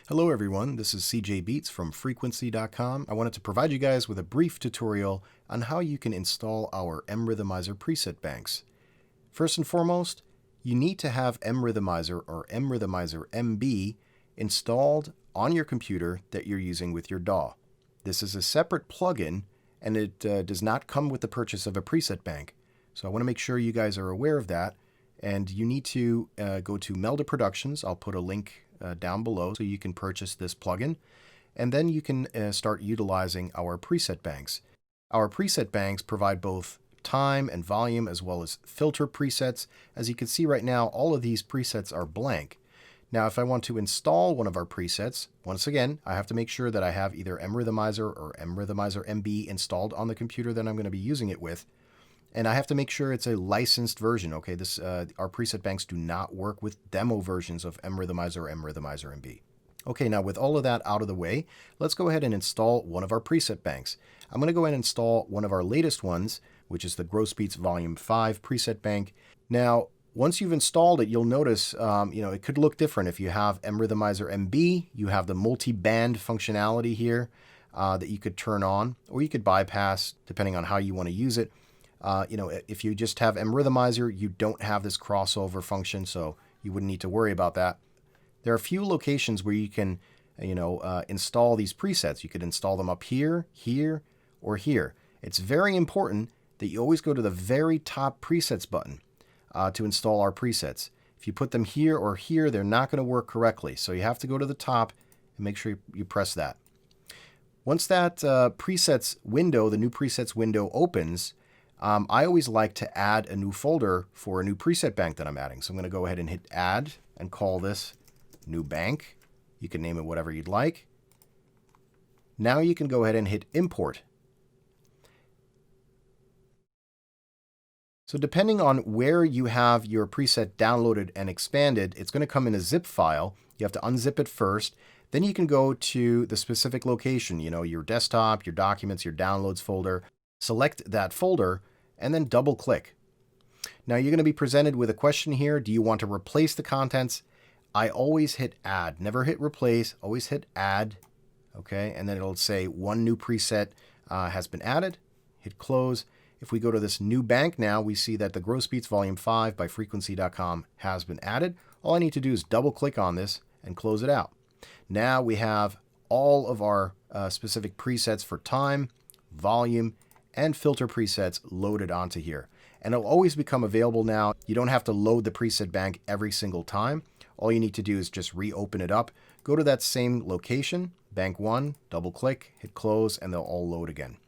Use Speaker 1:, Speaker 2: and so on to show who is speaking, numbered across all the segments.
Speaker 1: Hello everyone, this is CJ Beats from Frequency.com. I wanted to provide you guys with a brief tutorial on how you can install our MRhythmizer Preset Banks. First and foremost, you need to have MRhythmizer or MRhythmizer MB installed on your computer that you're using with your DAW. This is a separate plugin and it does not come with the purchase of a preset bank. So I want to make sure you guys are aware of that, and you need to go to Melda Productions. I'll put a link down below so you can purchase this plugin, and then you can start utilizing our preset banks. Our preset banks provide both time and volume as well as filter presets. As you can see right now, all of these presets are blank. Now if I want to install one of our presets, once again I have to make sure that I have either MRhythmizer or MRhythmizer MB installed on the computer that I'm going to be using it with. And I have to make sure it's a licensed version. Okay, our preset banks do not work with demo versions of MRhythmizer or MRhythmizer MB. Okay, now with all of that out of the way, let's go ahead and install one of our preset banks. I'm going to go ahead and install one of our latest ones, which is the Gross Beats Volume 5 preset bank. Now, once you've installed it, you'll notice, it could look different. If you have MRhythmizer MB, you have the multi-band functionality here that you could turn on, or you could bypass depending on how you want to use it. If you just have MRhythmizer, you don't have this crossover function, so you wouldn't need to worry about that. There are a few locations where you can, install these presets. You could install them up here, here, or here. It's very important that you always go to the very top presets button to install our presets. If you put them here or here, they're not going to work correctly. So you have to go to the top and make sure you press that. Once that presets window, the new presets window opens, I always like to add a new folder for a new preset bank that I'm adding. So I'm going to go ahead and hit add and call this new bank. You can name it whatever you'd like. Now you can go ahead and hit import. So depending on where you have your preset downloaded and expanded, it's going to come in a zip file. You have to unzip it first. Then you can go to the specific location, your desktop, your documents, your downloads folder. Select that folder and then double click. Now you're going to be presented with a question here. Do you want to replace the contents? I always hit add, never hit replace, always hit add. Okay, and then it'll say one new preset has been added. Hit close. If we go to this new bank now, we see that the Gross Beats Volume 5 by Frequency.com has been added. All I need to do is double click on this and close it out. Now we have all of our specific presets for time, volume, and filter presets loaded onto here. And it'll always become available now. You don't have to load the preset bank every single time. All you need to do is just reopen it up, go to that same location, bank 1, double click, hit close, and they'll all load again.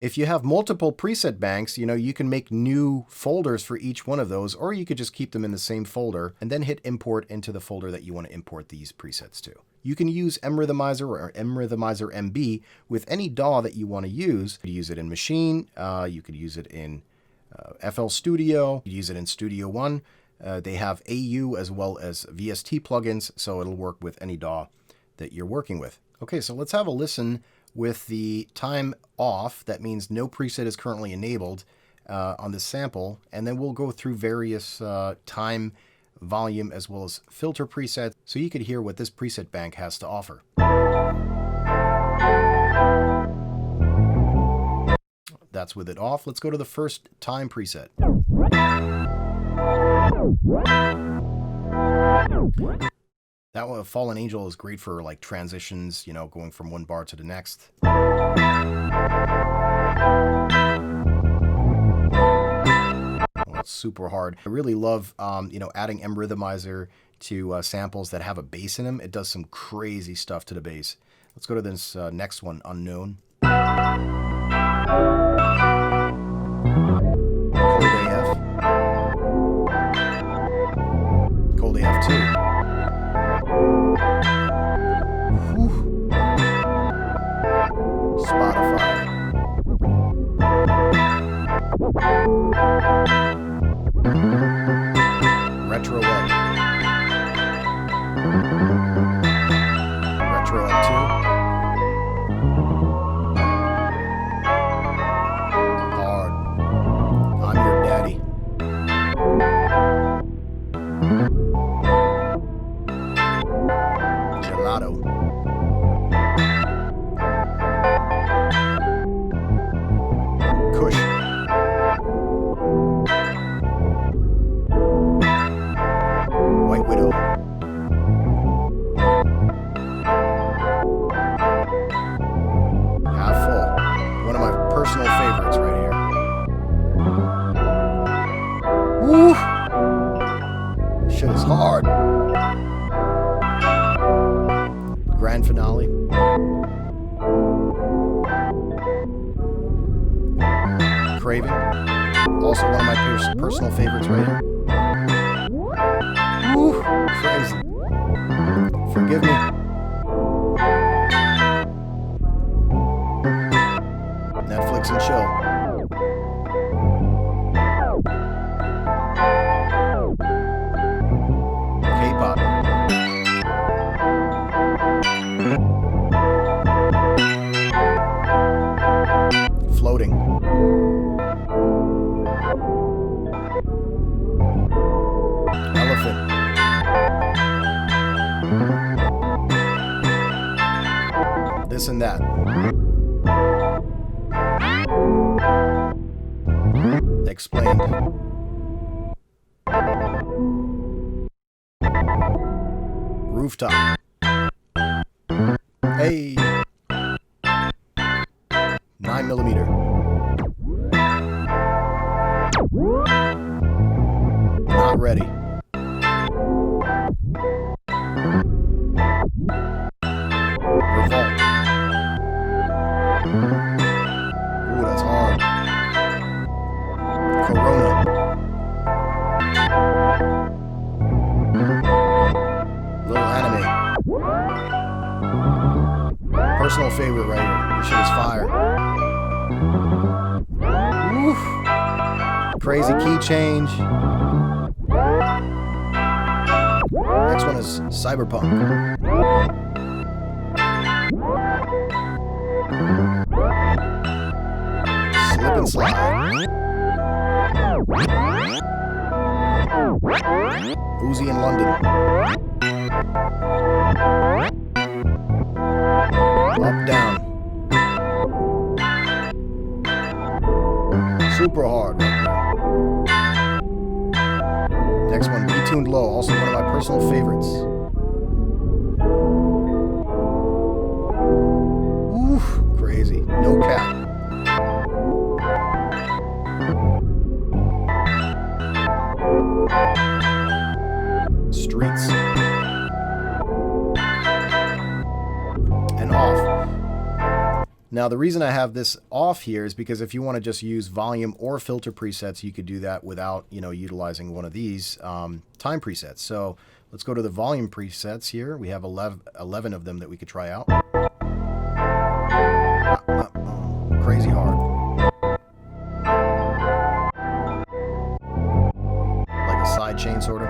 Speaker 1: If you have multiple preset banks, you can make new folders for each one of those, or you could just keep them in the same folder and then hit import into the folder that you want to import these presets to. You can use MRhythmizer or MRhythmizer MB with any DAW that you want to use. You could use it in Machine, you could use it in FL Studio, you could use it in Studio One. They have AU as well as VST plugins, so it'll work with any DAW that you're working with. Okay, so let's have a listen with the time off. That means no preset is currently enabled on this sample, and then we'll go through various time, volume, as well as filter presets so you could hear what this preset bank has to offer. That's with it off. Let's go to the first time preset. That one, Fallen Angel, is great for like transitions, going from one bar to the next. It's super hard. I really love, adding MRhythmizer to samples that have a bass in them. It does some crazy stuff to the bass. Let's go to this next one, Unknown. Cold AF. Cold AF2. Spotify. Retro Up. Retro Up 2. Legato. Kush. White Widow. Half full. One of my personal favorites right here. Woo! Shit is hard. Grand finale. Craving. Also one of my personal favorites right here. Woo! Crazy. Forgive me. Netflix and chill. K-pop. Floating. Elephant. This and that. Explained. Rooftop. Hey. 9mm. Not ready. Revolt. Ooh, that's hard. Corona. Little anime. Personal favorite right here. This shit is fire. Woof. Crazy key change. Next one is Cyberpunk. Slip and slide. Uzi in London. Up, down. Super hard. Next one, Detuned Low, also one of my personal favorites. Ooh, crazy. No cap. Streets. And off. Now the reason I have this off here is because if you want to just use volume or filter presets, you could do that without, utilizing one of these time presets. So let's go to the volume presets here. We have 11 of them that we could try out. Crazy hard. Like a side chain sort of.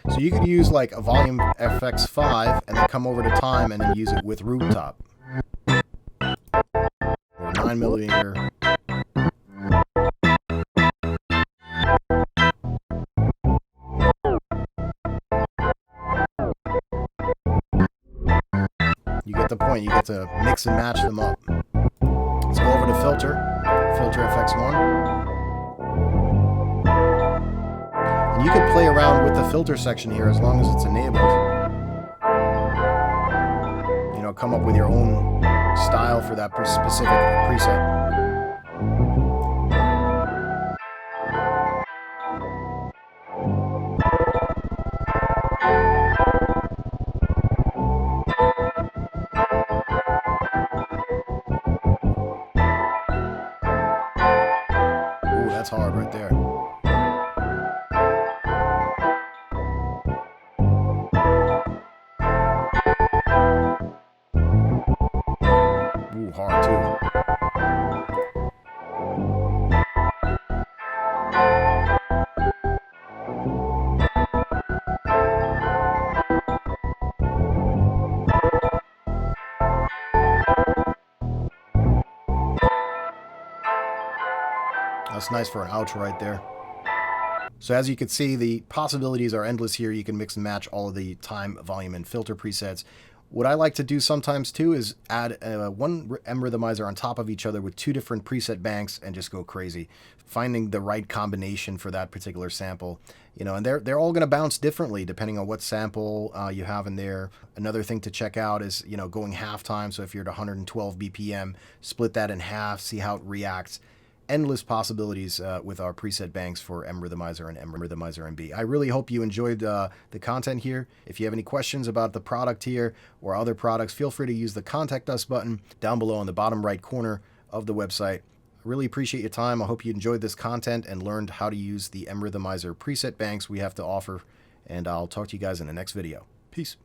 Speaker 1: So you could use like a volume FX5 and then come over to time and then use it with rooftop. Or 9mm. You get the point, you get to mix and match them up. Let's go over to filter FX1. And you could play around with the filter section here as long as it's enabled. Come up with your own style for that specific preset. Ooh, that's hard right there. hard too. That's nice for an outro right there. So as you can see, the possibilities are endless here. You can mix and match all of the time, volume, and filter presets. What I like to do sometimes too is add one MRhythmizer on top of each other with 2 different preset banks and just go crazy, finding the right combination for that particular sample. You know, and they're all going to bounce differently depending on what sample you have in there. Another thing to check out is, you know, going halftime. So if you're at 112 BPM, split that in half, see how it reacts. Endless possibilities with our preset banks for MRhythmizer and MRhythmizer MB. I really hope you enjoyed the content here. If you have any questions about the product here or other products, feel free to use the Contact Us button down below in the bottom right corner of the website. I really appreciate your time. I hope you enjoyed this content and learned how to use the MRhythmizer preset banks we have to offer. And I'll talk to you guys in the next video. Peace.